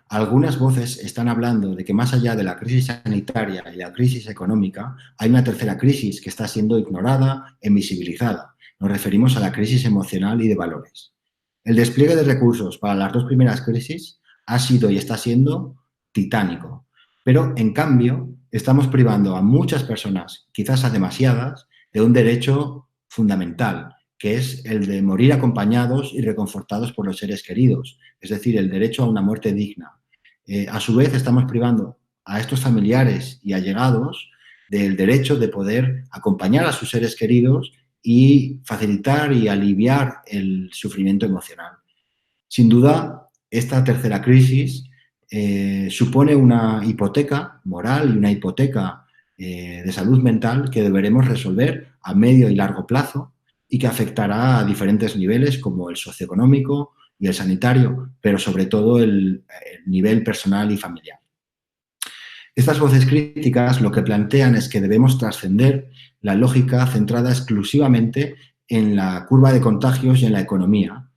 algunas voces están hablando de que más allá de la crisis sanitaria y la crisis económica, hay una tercera crisis que está siendo ignorada e invisibilizada. Nos referimos a la crisis emocional y de valores. El despliegue de recursos para las dos primeras crisis ha sido y está siendo titánico, pero en cambio estamos privando a muchas personas, quizás a demasiadas, de un derecho fundamental, que es el de morir acompañados y reconfortados por los seres queridos, es decir, el derecho a una muerte digna. A su vez, estamos privando a estos familiares y allegados del derecho de poder acompañar a sus seres queridos y facilitar y aliviar el sufrimiento emocional. Sin duda, esta tercera crisis supone una hipoteca moral y una hipoteca de salud mental que deberemos resolver a medio y largo plazo y que afectará a diferentes niveles como el socioeconómico y el sanitario, pero sobre todo el nivel personal y familiar. Estas voces críticas lo que plantean es que debemos trascender la lógica centrada exclusivamente en la curva de contagios y en la economía.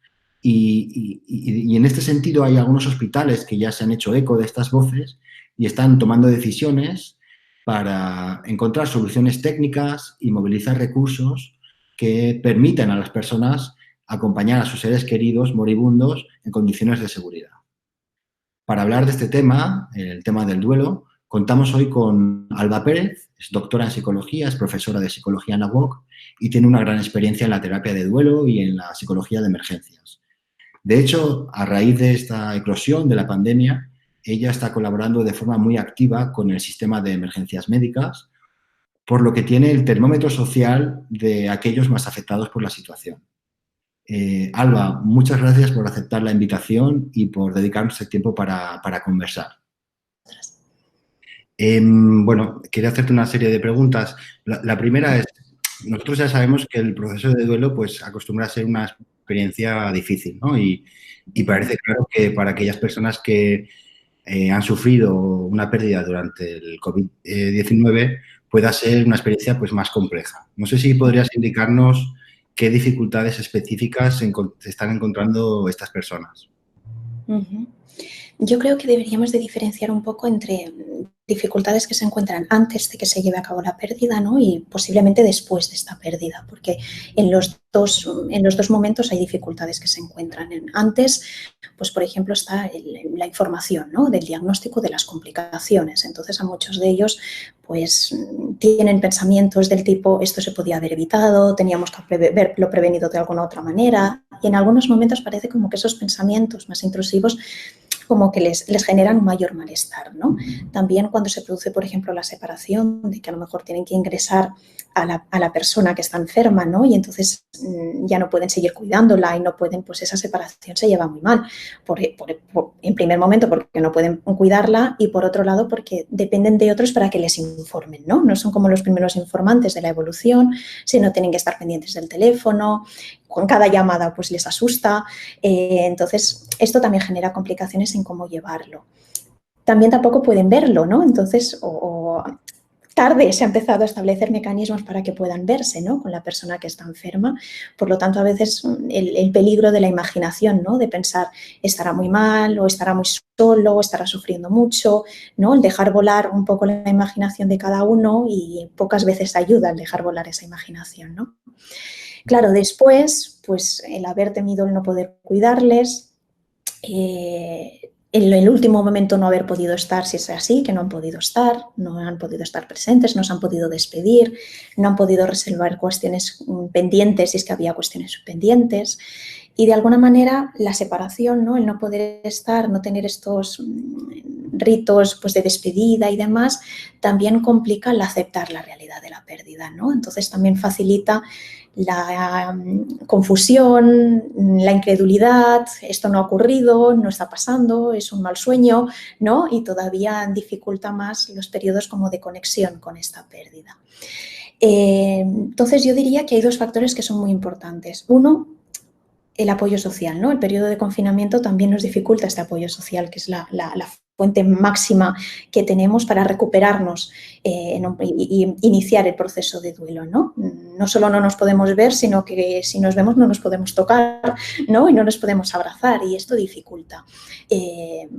Y en este sentido hay algunos hospitales que ya se han hecho eco de estas voces y están tomando decisiones para encontrar soluciones técnicas y movilizar recursos que permitan a las personas acompañar a sus seres queridos moribundos en condiciones de seguridad. Para hablar de este tema, el tema del duelo, contamos hoy con Alba Pérez, es doctora en psicología, es profesora de psicología en la UOC y tiene una gran experiencia en la terapia de duelo y en la psicología de emergencias. De hecho, a raíz de esta eclosión de la pandemia, ella está colaborando de forma muy activa con el sistema de emergencias médicas, por lo que tiene el termómetro social de aquellos más afectados por la situación. Alba, muchas gracias por aceptar la invitación y por dedicarnos el tiempo para conversar. Bueno, quería hacerte una serie de preguntas. La primera es, nosotros ya sabemos que el proceso de duelo pues acostumbra a ser una experiencia difícil, ¿no? Y parece claro que para aquellas personas que han sufrido una pérdida durante el COVID-19 pueda ser una experiencia pues más compleja. No sé si podrías indicarnos qué dificultades específicas se están encontrando estas personas. Yo creo que deberíamos de diferenciar un poco entre dificultades que se encuentran antes de que se lleve a cabo la pérdida, ¿no? Y posiblemente después de esta pérdida, porque en los dos momentos hay dificultades que se encuentran. Antes, pues por ejemplo, está la información, ¿no? Del diagnóstico de las complicaciones. Entonces, a muchos de ellos pues tienen pensamientos del tipo esto se podía haber evitado, teníamos que haberlo prevenido de alguna otra manera, y en algunos momentos parece como que esos pensamientos más intrusivos como que les generan un mayor malestar, ¿no? También cuando se produce, por ejemplo, la separación, de que a lo mejor tienen que ingresar a la persona que está enferma, ¿no? Y entonces ya no pueden seguir cuidándola y no pueden, pues esa separación se lleva muy mal. En primer momento porque no pueden cuidarla y por otro lado porque dependen de otros para que les informen, ¿no? No son como los primeros informantes de la evolución, sino tienen que estar pendientes del teléfono, con cada llamada pues les asusta. Entonces, esto también genera complicaciones en cómo llevarlo. También tampoco pueden verlo, ¿no? Entonces, tarde se ha empezado a establecer mecanismos para que puedan verse, ¿no? Con la persona que está enferma. Por lo tanto, a veces el peligro de la imaginación, ¿no? De pensar estará muy mal o estará muy solo o estará sufriendo mucho, ¿no? El dejar volar un poco la imaginación de cada uno y pocas veces ayuda el dejar volar esa imaginación, ¿no? Claro, después, pues el haber temido el no poder cuidarles, en el último momento no haber podido estar, si es así, que no han podido estar presentes, no se han podido despedir, no han podido resolver cuestiones pendientes si es que había cuestiones pendientes. Y de alguna manera la separación, ¿no? El no poder estar, no tener estos ritos pues, de despedida y demás, también complica el aceptar la realidad de la pérdida, ¿no? Entonces también facilita la confusión, la incredulidad, esto no ha ocurrido, no está pasando, es un mal sueño, ¿no? Y todavía dificulta más los periodos como de conexión con esta pérdida. Entonces yo diría que hay dos factores que son muy importantes. Uno, el apoyo social, ¿no? El periodo de confinamiento también nos dificulta este apoyo social, que es la fuente máxima que tenemos para recuperarnos y iniciar el proceso de duelo, ¿no? No solo no nos podemos ver, sino que si nos vemos no nos podemos tocar, ¿no? Y no nos podemos abrazar y esto dificulta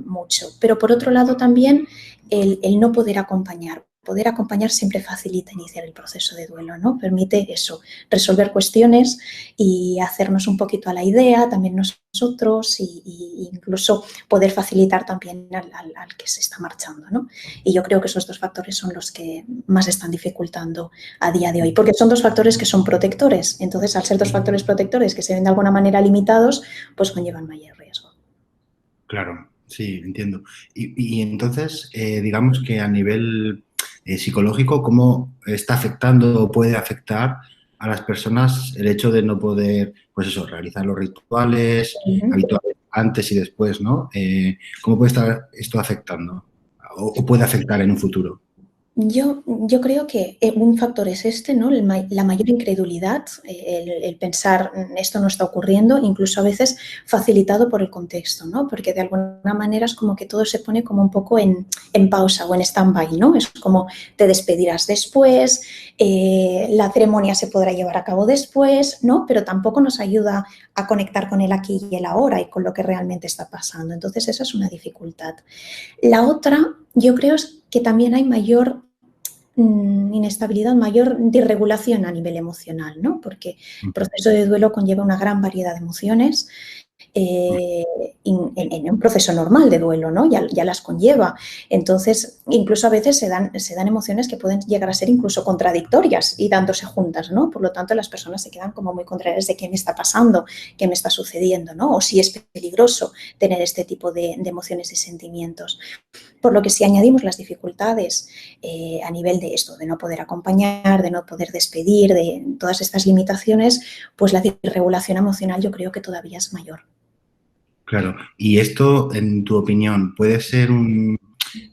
mucho. Pero por otro lado también el no poder acompañar. Poder acompañar siempre facilita iniciar el proceso de duelo, ¿no? Permite eso, resolver cuestiones y hacernos un poquito a la idea, también nosotros, y incluso poder facilitar también al que se está marchando, ¿no? Y yo creo que esos dos factores son los que más están dificultando a día de hoy, porque son dos factores que son protectores. Entonces, al ser dos factores protectores que se ven de alguna manera limitados, pues conllevan mayor riesgo. Claro, sí, entiendo. Y entonces, digamos que a nivel psicológico, ¿cómo está afectando o puede afectar a las personas el hecho de no poder, pues eso, realizar los rituales habituales antes y después, ¿no? ¿Cómo puede estar esto afectando o puede afectar en un futuro? Yo creo que un factor es este, ¿no? La mayor incredulidad, el pensar esto no está ocurriendo, incluso a veces facilitado por el contexto, ¿no? Porque de alguna manera es como que todo se pone como un poco en pausa o en stand-by, ¿no? Es como te despedirás después, la ceremonia se podrá llevar a cabo después, ¿no? Pero tampoco nos ayuda a conectar con el aquí y el ahora y con lo que realmente está pasando. Entonces, esa es una dificultad. La otra, yo creo, es que también hay mayor inestabilidad, mayor disregulación a nivel emocional, ¿no? Porque el proceso de duelo conlleva una gran variedad de emociones en un proceso normal de duelo, ¿no? Ya las conlleva. Entonces, incluso a veces se dan emociones que pueden llegar a ser incluso contradictorias y dándose juntas, ¿no? Por lo tanto, las personas se quedan como muy contrarias de qué me está pasando, qué me está sucediendo, ¿no? O si es peligroso tener este tipo de emociones y sentimientos. Por lo que si añadimos las dificultades a nivel de esto, de no poder acompañar, de no poder despedir, de todas estas limitaciones, pues la desregulación emocional yo creo que todavía es mayor. Claro. Y esto, en tu opinión, puede ser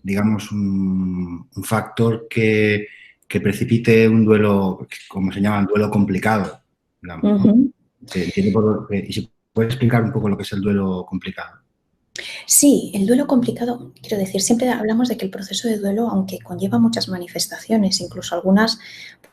digamos, un factor que precipite un duelo, como se llama, un duelo complicado, digamos, ¿no? Y si puedes explicar un poco lo que es el duelo complicado. Sí, el duelo complicado, quiero decir, siempre hablamos de que el proceso de duelo, aunque conlleva muchas manifestaciones, incluso algunas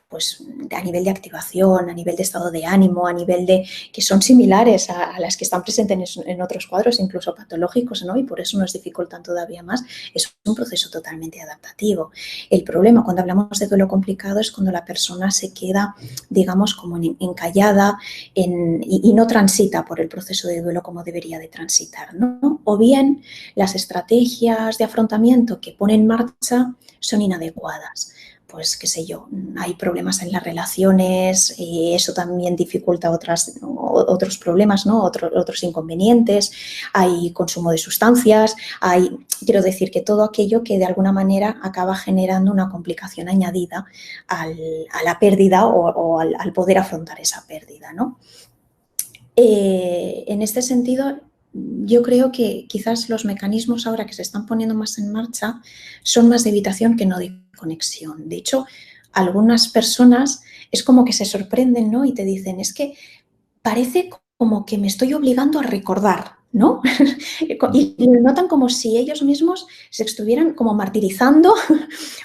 pues a nivel de activación, a nivel de estado de ánimo, a nivel de que son similares a las que están presentes en otros cuadros, incluso patológicos, ¿no? Y por eso nos dificultan todavía más. Es un proceso totalmente adaptativo. El problema cuando hablamos de duelo complicado es cuando la persona se queda, digamos, como encallada y no transita por el proceso de duelo como debería de transitar, ¿no? O bien las estrategias de afrontamiento que pone en marcha son inadecuadas. Pues qué sé yo, hay problemas en las relaciones y eso también dificulta otros problemas, ¿no? Otros inconvenientes, hay consumo de sustancias, quiero decir que todo aquello que de alguna manera acaba generando una complicación añadida a la pérdida o al poder afrontar esa pérdida, ¿no? En este sentido, yo creo que quizás los mecanismos ahora que se están poniendo más en marcha son más de evitación que no de conexión. De hecho, algunas personas es como que se sorprenden, ¿no? Y te dicen, es que parece como que me estoy obligando a recordar, ¿no? Y lo notan como si ellos mismos se estuvieran como martirizando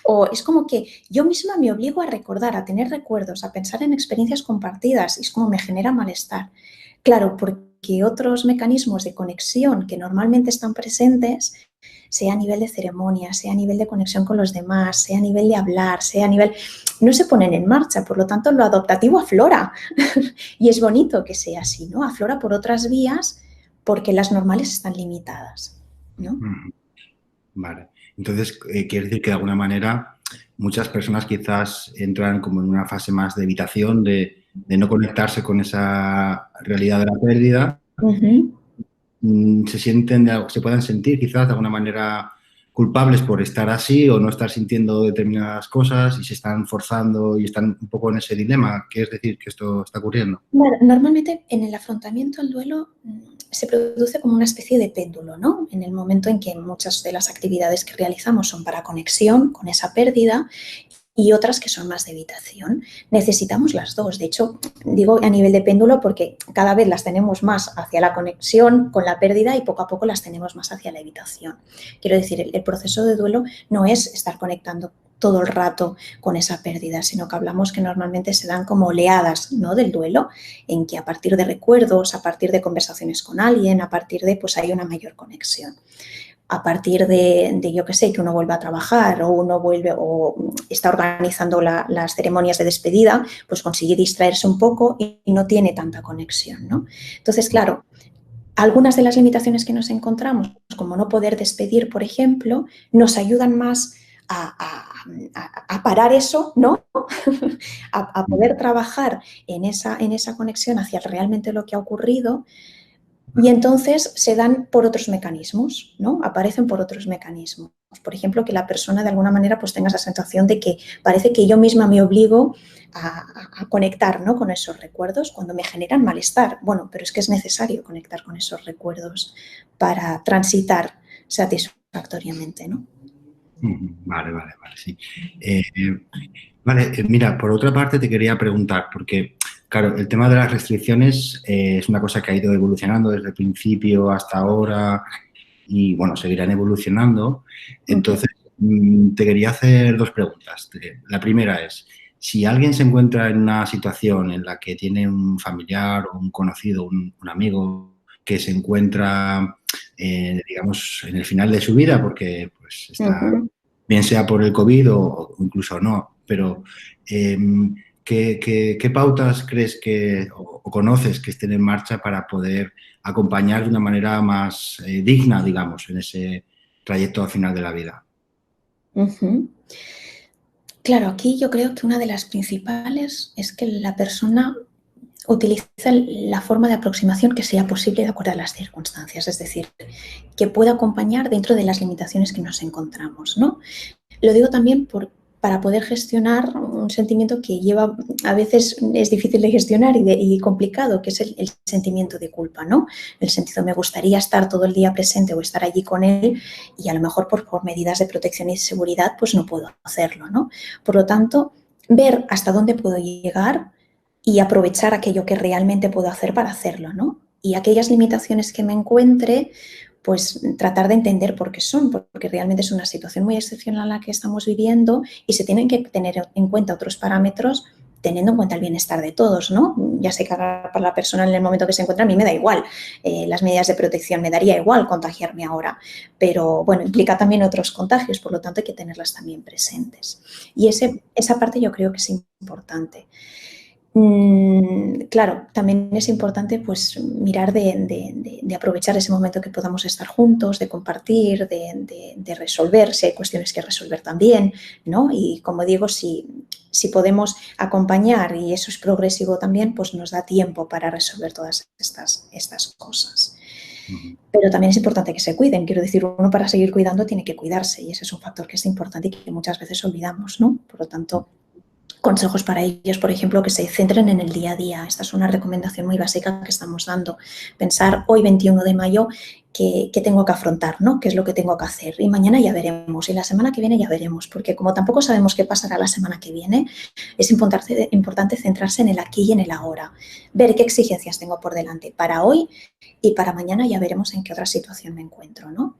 o es como que yo misma me obligo a recordar, a tener recuerdos, a pensar en experiencias compartidas y es como me genera malestar. Claro, porque otros mecanismos de conexión que normalmente están presentes, sea a nivel de ceremonia, sea a nivel de conexión con los demás, sea a nivel de hablar, sea a nivel... no se ponen en marcha, por lo tanto lo adaptativo aflora y es bonito que sea así, ¿no? Aflora por otras vías porque las normales están limitadas, ¿no? Vale. Entonces, quiere decir que de alguna manera muchas personas quizás entran como en una fase más de evitación, de no conectarse con esa realidad de la pérdida. Se puedan sentir quizás de alguna manera culpables por estar así o no estar sintiendo determinadas cosas y se están forzando y están un poco en ese dilema. ¿Qué es decir que esto está ocurriendo? Bueno, normalmente en el afrontamiento al duelo se produce como una especie de péndulo, ¿no? En el momento en que muchas de las actividades que realizamos son para conexión con esa pérdida y otras que son más de evitación. Necesitamos las dos. De hecho, digo a nivel de péndulo porque cada vez las tenemos más hacia la conexión con la pérdida y poco a poco las tenemos más hacia la evitación. Quiero decir, el proceso de duelo no es estar conectando todo el rato con esa pérdida, sino que hablamos que normalmente se dan como oleadas, ¿no?, del duelo, en que a partir de recuerdos, a partir de conversaciones con alguien, a partir de, pues hay una mayor conexión. A partir de yo qué sé, que uno vuelve a trabajar o uno vuelve o está organizando las ceremonias de despedida, pues consigue distraerse un poco y no tiene tanta conexión, ¿no? Entonces, claro, algunas de las limitaciones que nos encontramos, como no poder despedir, por ejemplo, nos ayudan más a parar eso, ¿no? a poder trabajar en esa conexión hacia realmente lo que ha ocurrido. Y entonces se dan por otros mecanismos, ¿no? Aparecen por otros mecanismos. Por ejemplo, que la persona de alguna manera pues tenga esa sensación de que parece que yo misma me obligo a conectar, ¿no?, con esos recuerdos cuando me generan malestar. Bueno, pero es que es necesario conectar con esos recuerdos para transitar satisfactoriamente, ¿no? Vale, sí. Mira, por otra parte te quería preguntar, porque, claro, el tema de las restricciones es una cosa que ha ido evolucionando desde el principio hasta ahora y, bueno, seguirán evolucionando. Entonces, te quería hacer dos preguntas. La primera es, si alguien se encuentra en una situación en la que tiene un familiar o un conocido, un amigo que se encuentra, digamos, en el final de su vida porque pues, está, bien sea por el COVID o incluso no, pero ¿qué pautas crees que o conoces que estén en marcha para poder acompañar de una manera más digna, digamos, en ese trayecto al final de la vida? Claro, aquí yo creo que una de las principales es que la persona utiliza la forma de aproximación que sea posible de acuerdo a las circunstancias, es decir, que pueda acompañar dentro de las limitaciones que nos encontramos, ¿no? Lo digo también para poder gestionar un sentimiento que lleva, a veces es difícil de gestionar y complicado, que es el sentimiento de culpa, ¿no? El sentido, me gustaría estar todo el día presente o estar allí con él y a lo mejor por medidas de protección y seguridad pues no puedo hacerlo, ¿no? Por lo tanto, ver hasta dónde puedo llegar y aprovechar aquello que realmente puedo hacer para hacerlo, ¿no? Y aquellas limitaciones que me encuentre, pues tratar de entender por qué son, porque realmente es una situación muy excepcional la que estamos viviendo y se tienen que tener en cuenta otros parámetros teniendo en cuenta el bienestar de todos, ¿no? Ya sé que para la persona en el momento que se encuentra a mí me da igual, las medidas de protección, me daría igual contagiarme ahora, pero bueno, implica también otros contagios, por lo tanto hay que tenerlas también presentes. Y esa parte yo creo que es importante. Claro, también es importante pues mirar de aprovechar ese momento que podamos estar juntos, de compartir, de resolver, si hay cuestiones que resolver también, ¿no? Y como digo, si podemos acompañar y eso es progresivo también, pues nos da tiempo para resolver todas estas cosas. Pero también es importante que se cuiden, quiero decir, uno para seguir cuidando tiene que cuidarse y ese es un factor que es importante y que muchas veces olvidamos, ¿no? Por lo tanto, consejos para ellos, por ejemplo, que se centren en el día a día. Esta es una recomendación muy básica que estamos dando. Pensar hoy, 21 de mayo, qué tengo que afrontar, ¿no? ¿Qué es lo que tengo que hacer? Y mañana ya veremos, y la semana que viene ya veremos, porque como tampoco sabemos qué pasará la semana que viene, es importante centrarse en el aquí y en el ahora. Ver qué exigencias tengo por delante para hoy y para mañana ya veremos en qué otra situación me encuentro, ¿no?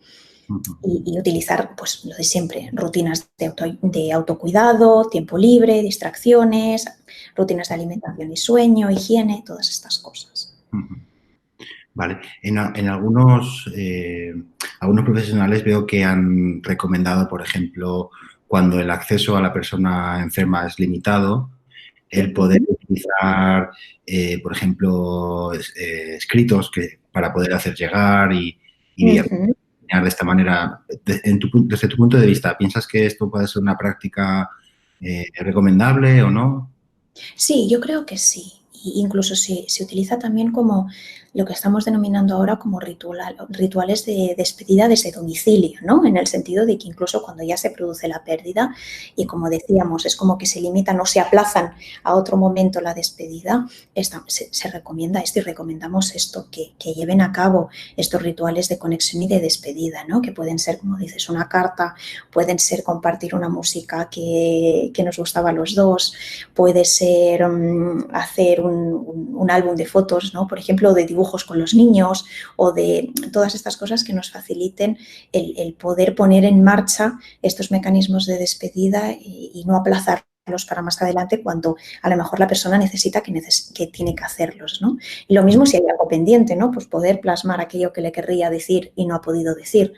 Y utilizar, pues, lo de siempre, rutinas de autocuidado, tiempo libre, distracciones, rutinas de alimentación y sueño, higiene, todas estas cosas. Vale. En algunos profesionales veo que han recomendado, por ejemplo, cuando el acceso a la persona enferma es limitado, el poder utilizar, por ejemplo, escritos para poder hacer llegar y de esta manera. Desde tu punto de vista, ¿piensas que esto puede ser una práctica recomendable o no? Sí, yo creo que sí. incluso se utiliza también como lo que estamos denominando ahora como rituales de despedida desde domicilio, ¿no? En el sentido de que incluso cuando ya se produce la pérdida y como decíamos, es como que se limitan o se aplazan a otro momento la despedida, se recomienda esto y recomendamos esto, que lleven a cabo estos rituales de conexión y de despedida, ¿no? Que pueden ser, como dices, una carta, pueden ser compartir una música que nos gustaba a los dos, puede ser hacer un álbum de fotos, ¿no? Por ejemplo, de dibujos con los niños o de todas estas cosas que nos faciliten el poder poner en marcha estos mecanismos de despedida y no aplazarlos para más adelante cuando a lo mejor la persona necesita que tiene que hacerlos, ¿no? Y lo mismo si hay algo pendiente, ¿no? Pues poder plasmar aquello que le querría decir y no ha podido decir.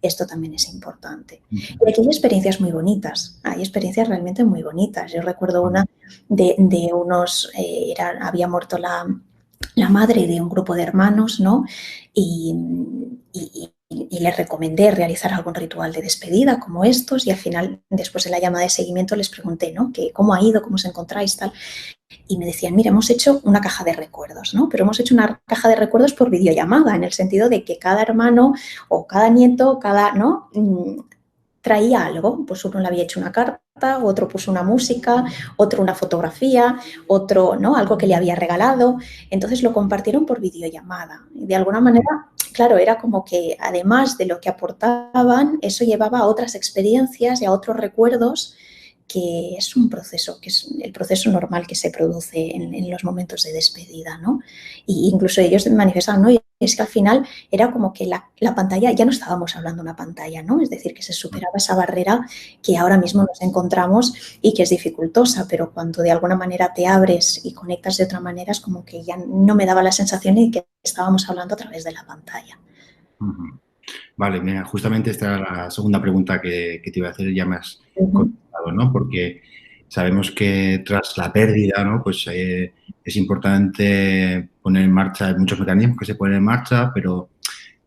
Esto también es importante. Y aquí hay experiencias muy bonitas, hay experiencias realmente muy bonitas. Yo recuerdo una de unos, había muerto la madre de un grupo de hermanos, ¿no? Y les recomendé realizar algún ritual de despedida como estos y al final, después de la llamada de seguimiento, les pregunté, ¿no? Que cómo ha ido, cómo os encontráis, tal. Y me decían, mira, hemos hecho una caja de recuerdos, ¿no? Pero hemos hecho una caja de recuerdos por videollamada, en el sentido de que cada hermano o cada nieto, ¿no? Traía algo, pues uno le había hecho una carta, otro puso una música, otro una fotografía, otro, ¿no? Algo que le había regalado. Entonces lo compartieron por videollamada. Y de alguna manera, claro, era como que además de lo que aportaban, eso llevaba a otras experiencias y a otros recuerdos, que es un proceso, que es el proceso normal que se produce en los momentos de despedida, ¿no? Y incluso ellos manifestaban, ¿no? Y es que al final era como que la pantalla, ya no estábamos hablando de una pantalla, ¿no? Es decir, que se superaba esa barrera que ahora mismo nos encontramos y que es dificultosa, pero cuando de alguna manera te abres y conectas de otra manera, es como que ya no me daba la sensación de que estábamos hablando a través de la pantalla. Vale, mira, justamente esta era la segunda pregunta que te iba a hacer, ya me has contestado, ¿no? Porque sabemos que tras la pérdida, ¿no? Pues es importante poner en marcha, hay muchos mecanismos que se ponen en marcha, pero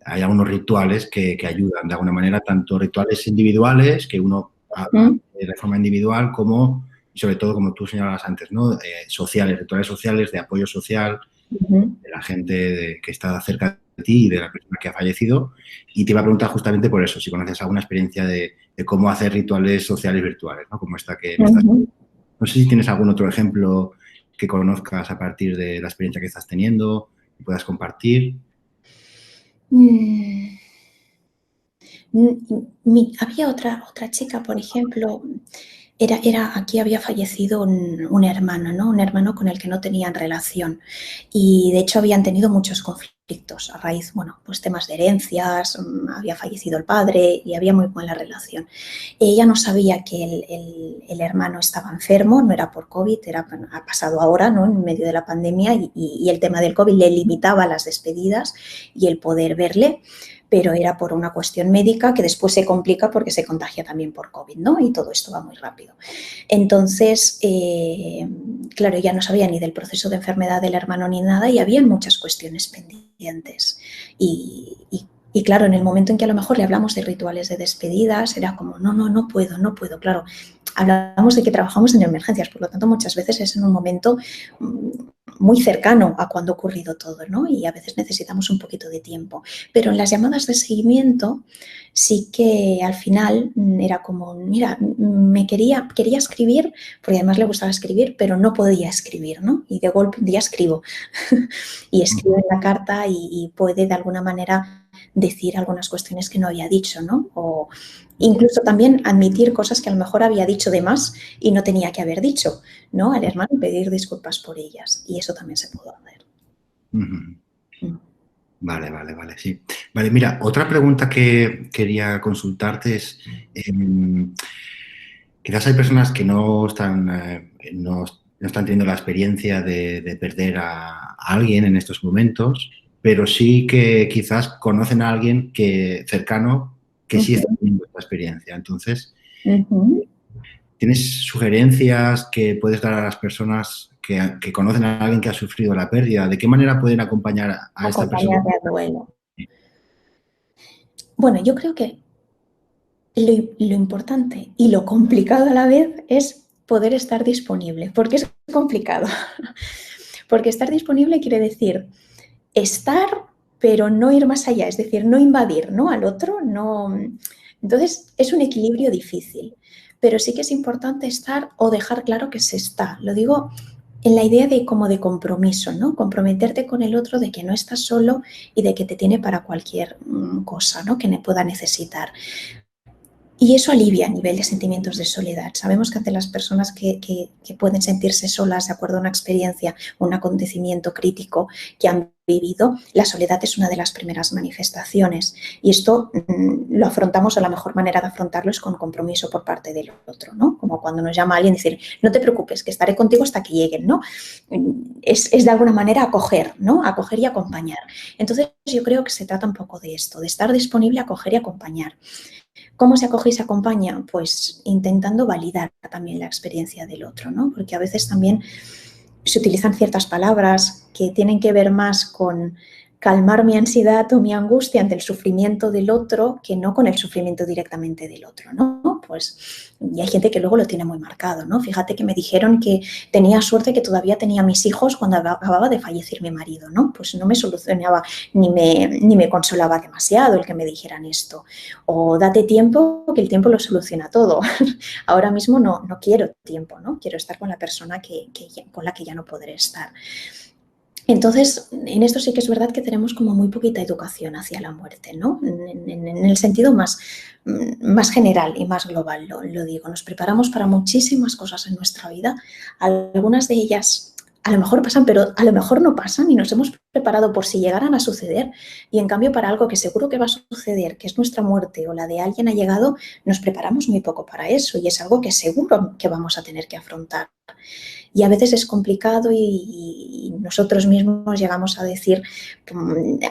hay algunos rituales que ayudan de alguna manera, tanto rituales individuales, que uno haga de forma individual, como, y sobre todo, como tú señalabas antes, ¿no? Sociales, rituales sociales de apoyo social, de la gente que está cerca de ti y de la persona que ha fallecido. Y te iba a preguntar justamente por eso, si conoces alguna experiencia de cómo hacer rituales sociales virtuales, ¿no? Como esta que me estás... No sé si tienes algún otro ejemplo que conozcas a partir de la experiencia que estás teniendo y puedas compartir. Había otra chica, por ejemplo, aquí había fallecido un hermano, ¿no? Un hermano con el que no tenían relación y de hecho habían tenido muchos conflictos a raíz, bueno, pues temas de herencias, había fallecido el padre y había muy buena relación. Ella no sabía que el hermano estaba enfermo, no era por COVID, ha pasado ahora, ¿no? En medio de la pandemia y el tema del COVID le limitaba las despedidas y el poder verle, pero era por una cuestión médica que después se complica porque se contagia también por COVID, ¿no? Y todo esto va muy rápido. Entonces, claro, ella no sabía ni del proceso de enfermedad del hermano ni nada y había muchas cuestiones pendientes. Y claro, en el momento en que a lo mejor le hablamos de rituales de despedidas, era como, no puedo. Claro, hablamos de que trabajamos en emergencias, por lo tanto, muchas veces es en un momento muy cercano a cuando ha ocurrido todo, ¿no? Y a veces necesitamos un poquito de tiempo. Pero en las llamadas de seguimiento sí que al final era como, mira, quería escribir, porque además le gustaba escribir, pero no podía escribir, ¿no? Y de golpe un día escribo. Y escribo en la carta y puede de alguna manera decir algunas cuestiones que no había dicho, ¿no? O incluso también admitir cosas que a lo mejor había dicho de más y no tenía que haber dicho, ¿no? Al hermano y pedir disculpas por ellas. Y eso también se pudo hacer. Vale, sí. Vale, mira, otra pregunta que quería consultarte es, quizás hay personas que no están teniendo la experiencia de perder a alguien en estos momentos, pero sí que quizás conocen a alguien cercano que sí está teniendo esta experiencia. Entonces, ¿tienes sugerencias que puedes dar a las personas que conocen a alguien que ha sufrido la pérdida? ¿De qué manera pueden acompañar a esta persona? Acompañar de duelo. Bueno, yo creo que lo importante y lo complicado a la vez es poder estar disponible, porque es complicado. Porque estar disponible quiere decir estar, pero no ir más allá, es decir, no invadir, ¿no?, al otro, no. Entonces, es un equilibrio difícil, pero sí que es importante estar o dejar claro que se está. Lo digo en la idea de como de compromiso, ¿no? Comprometerte con el otro de que no estás solo y de que te tiene para cualquier cosa, ¿no?, que pueda necesitar. Y eso alivia a nivel de sentimientos de soledad. Sabemos que ante las personas que pueden sentirse solas de acuerdo a una experiencia o un acontecimiento crítico que han vivido, la soledad es una de las primeras manifestaciones. Y esto lo afrontamos, o la mejor manera de afrontarlo es con compromiso por parte del otro, ¿no? Como cuando nos llama alguien y decir, no te preocupes, que estaré contigo hasta que lleguen, ¿no? Es de alguna manera acoger, ¿no? Acoger y acompañar. Entonces, yo creo que se trata un poco de esto, de estar disponible, acoger y acompañar. ¿Cómo se acoge y se acompaña? Pues intentando validar también la experiencia del otro, ¿no? Porque a veces también se utilizan ciertas palabras que tienen que ver más con calmar mi ansiedad o mi angustia ante el sufrimiento del otro que no con el sufrimiento directamente del otro, ¿no? Pues, y hay gente que luego lo tiene muy marcado, ¿no? Fíjate que me dijeron que tenía suerte que todavía tenía mis hijos cuando acababa de fallecer mi marido, ¿no? Pues no me solucionaba ni me consolaba demasiado el que me dijeran esto. O date tiempo, que el tiempo lo soluciona todo. Ahora mismo no quiero tiempo, ¿no? Quiero estar con la persona con la que ya no podré estar. Entonces, en esto sí que es verdad que tenemos como muy poquita educación hacia la muerte, ¿no? En el sentido más general y más global, lo digo. Nos preparamos para muchísimas cosas en nuestra vida. Algunas de ellas a lo mejor pasan, pero a lo mejor no pasan y nos hemos preparado por si llegaran a suceder. Y en cambio, para algo que seguro que va a suceder, que es nuestra muerte o la de alguien allegado, nos preparamos muy poco para eso y es algo que seguro que vamos a tener que afrontar. Y a veces es complicado y nosotros mismos llegamos a decir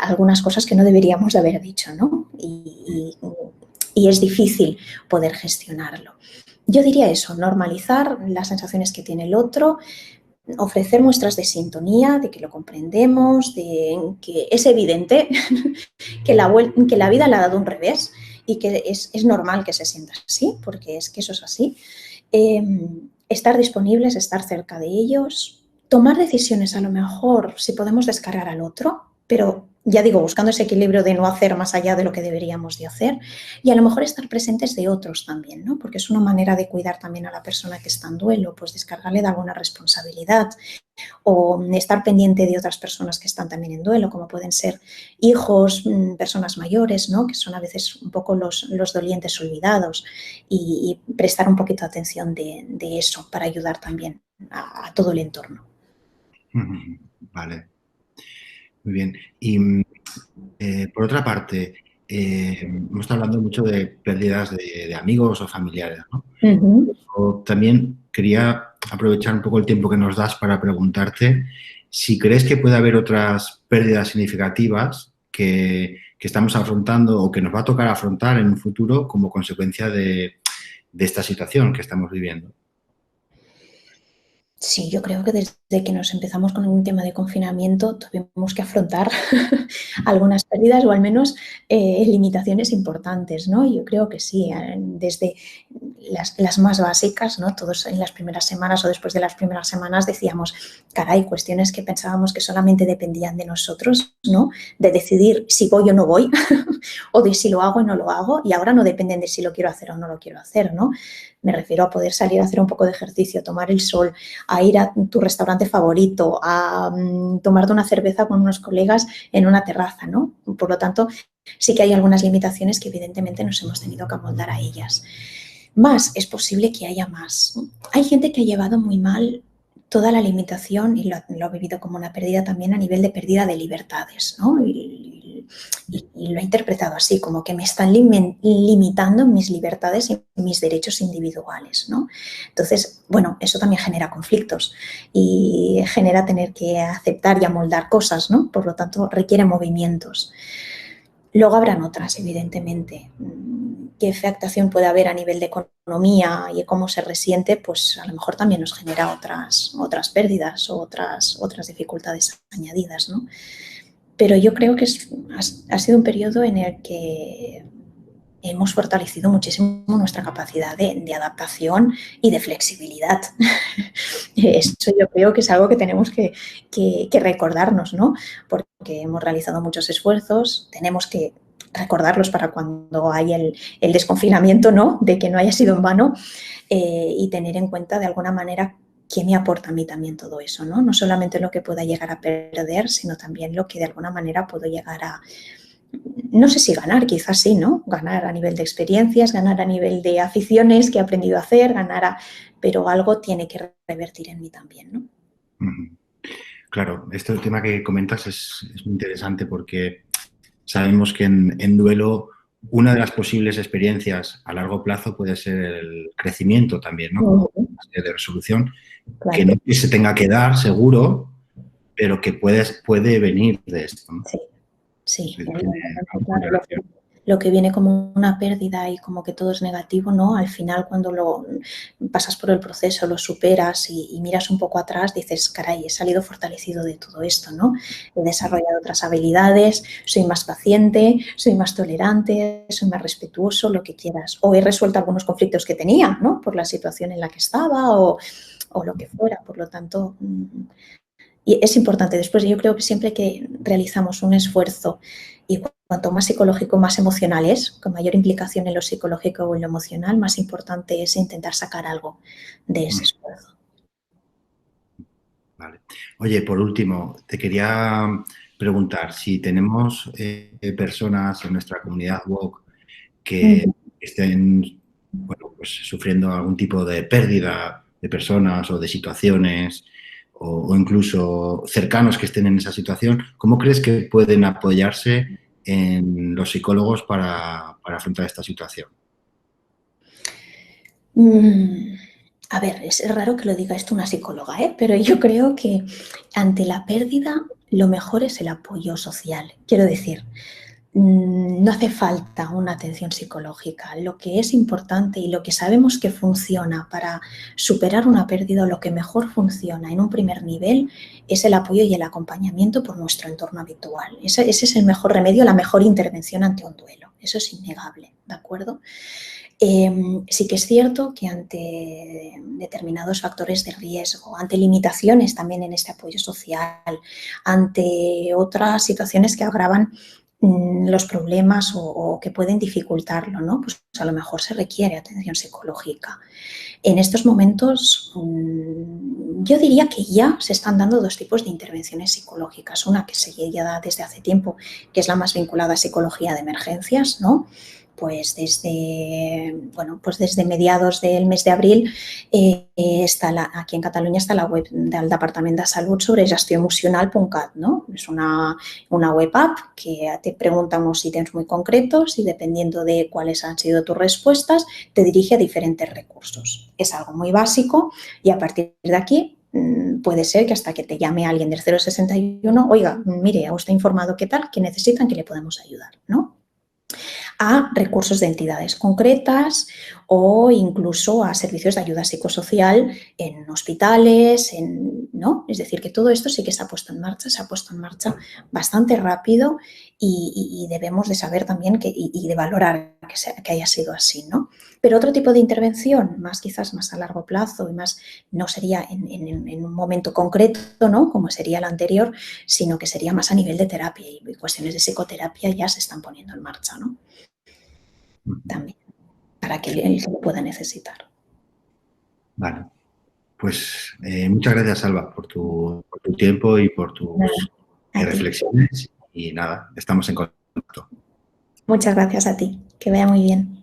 algunas cosas que no deberíamos de haber dicho, ¿no? Y es difícil poder gestionarlo. Yo diría eso, normalizar las sensaciones que tiene el otro, ofrecer muestras de sintonía, de que lo comprendemos, de que es evidente que la vida le ha dado un revés y que es normal que se sienta así, porque es que eso es así. Estar disponibles, estar cerca de ellos, tomar decisiones a lo mejor si podemos descargar al otro, pero ya digo, buscando ese equilibrio de no hacer más allá de lo que deberíamos de hacer y a lo mejor estar presentes de otros también, ¿no? Porque es una manera de cuidar también a la persona que está en duelo, pues descargarle de alguna responsabilidad o estar pendiente de otras personas que están también en duelo, como pueden ser hijos, personas mayores, ¿no?, que son a veces un poco los dolientes olvidados y prestar un poquito de atención de eso para ayudar también a todo el entorno. Vale, muy bien. Y por otra parte, hemos estado hablando mucho de pérdidas de amigos o familiares, ¿no? Uh-huh. También quería aprovechar un poco el tiempo que nos das para preguntarte si crees que puede haber otras pérdidas significativas que estamos afrontando o que nos va a tocar afrontar en un futuro como consecuencia de esta situación que estamos viviendo. Sí, yo creo que desde que nos empezamos con un tema de confinamiento tuvimos que afrontar algunas pérdidas o al menos limitaciones importantes, ¿no? Yo creo que sí, desde las más básicas, ¿no? Todos en las primeras semanas o después de las primeras semanas decíamos, caray, cuestiones que pensábamos que solamente dependían de nosotros, ¿no? De decidir si voy o no voy o de si lo hago o no lo hago y ahora no dependen de si lo quiero hacer o no lo quiero hacer, ¿no? Me refiero a poder salir a hacer un poco de ejercicio, tomar el sol, a ir a tu restaurante favorito, a tomarte una cerveza con unos colegas en una terraza, ¿no? Por lo tanto, sí que hay algunas limitaciones que evidentemente nos hemos tenido que amoldar a ellas. Más, es posible que haya más. Hay gente que ha llevado muy mal toda la limitación y lo ha vivido como una pérdida también a nivel de pérdida de libertades, ¿no? Y lo ha interpretado así, como que me están limitando mis libertades y mis derechos individuales, ¿no? Entonces, bueno, eso también genera conflictos y genera tener que aceptar y amoldar cosas, ¿no? Por lo tanto, requiere movimientos. Luego habrán otras, evidentemente. ¿Qué afectación puede haber a nivel de economía y cómo se resiente? Pues a lo mejor también nos genera otras pérdidas o otras dificultades añadidas, ¿no? Pero yo creo que ha sido un periodo en el que hemos fortalecido muchísimo nuestra capacidad de adaptación y de flexibilidad. Eso yo creo que es algo que tenemos que recordarnos, ¿no? Porque hemos realizado muchos esfuerzos, tenemos que recordarlos para cuando hay el desconfinamiento, ¿no? De que no haya sido en vano, y tener en cuenta de alguna manera qué me aporta a mí también todo eso, ¿no? No solamente lo que pueda llegar a perder, sino también lo que de alguna manera puedo llegar a, no sé si ganar, quizás sí, ¿no? Ganar a nivel de experiencias, ganar a nivel de aficiones que he aprendido a hacer, pero algo tiene que revertir en mí también, ¿no? Claro, este tema que comentas es muy interesante porque sabemos que en duelo una de las posibles experiencias a largo plazo puede ser el crecimiento también, ¿no? Como de resolución, Claro. que no que se tenga que dar, seguro, pero que puede venir de esto, ¿no? Sí, sí. Tiene algo con Claro, relación. lo que viene como una pérdida y como que todo es negativo, ¿no? Al final, cuando lo pasas por el proceso, lo superas y miras un poco atrás, dices, caray, he salido fortalecido de todo esto, ¿no? He desarrollado otras habilidades, soy más paciente, soy más tolerante, soy más respetuoso, lo que quieras. O he resuelto algunos conflictos que tenía, ¿no? Por la situación en la que estaba o lo que fuera. Por lo tanto, y es importante. Después, yo creo que siempre que realizamos un esfuerzo y cuanto más psicológico, más emocional es, con mayor implicación en lo psicológico o en lo emocional, más importante es intentar sacar algo de ese esfuerzo. Vale. Oye, por último, te quería preguntar si tenemos personas en nuestra comunidad WOC que estén pues, sufriendo algún tipo de pérdida de personas o de situaciones o incluso cercanos que estén en esa situación, ¿cómo crees que pueden apoyarse en los psicólogos para afrontar esta situación? A ver, es raro que lo diga esto una psicóloga, ¿eh? Pero yo creo que ante la pérdida lo mejor es el apoyo social. Quiero decir, no hace falta una atención psicológica. Lo que es importante y lo que sabemos que funciona para superar una pérdida o lo que mejor funciona en un primer nivel es el apoyo y el acompañamiento por nuestro entorno habitual. Ese es el mejor remedio, la mejor intervención ante un duelo. Eso es innegable, ¿de acuerdo? Sí que es cierto que ante determinados factores de riesgo, ante limitaciones también en este apoyo social, ante otras situaciones que agravan los problemas o que pueden dificultarlo, ¿no? Pues a lo mejor se requiere atención psicológica. En estos momentos, yo diría que ya se están dando dos tipos de intervenciones psicológicas. Una que se ya da desde hace tiempo, que es la más vinculada a psicología de emergencias, ¿no? Pues desde mediados del mes de abril aquí en Cataluña está la web del Departament de Salut sobre gestioemocional.cat, ¿no? Es una web app que te pregunta unos ítems muy concretos y dependiendo de cuáles han sido tus respuestas, te dirige a diferentes recursos. Es algo muy básico y a partir de aquí puede ser que hasta que te llame alguien del 061, oiga, mire, ¿usted ha informado qué tal? ¿Qué necesitan? ¿Qué le podemos ayudar? ¿No? A recursos de entidades concretas o incluso a servicios de ayuda psicosocial en hospitales, ¿no? Es decir, que todo esto sí que se ha puesto en marcha bastante rápido y debemos de saber también y de valorar que haya sido así, ¿no? Pero otro tipo de intervención, quizás más a largo plazo y más no sería en un momento concreto, ¿no? Como sería la anterior, sino que sería más a nivel de terapia y cuestiones de psicoterapia ya se están poniendo en marcha, ¿no? También, para que él lo pueda necesitar. Vale. Pues muchas gracias, Salva, por tu tiempo y por tus reflexiones. Y nada, estamos en contacto. Muchas gracias a ti. Que vaya muy bien.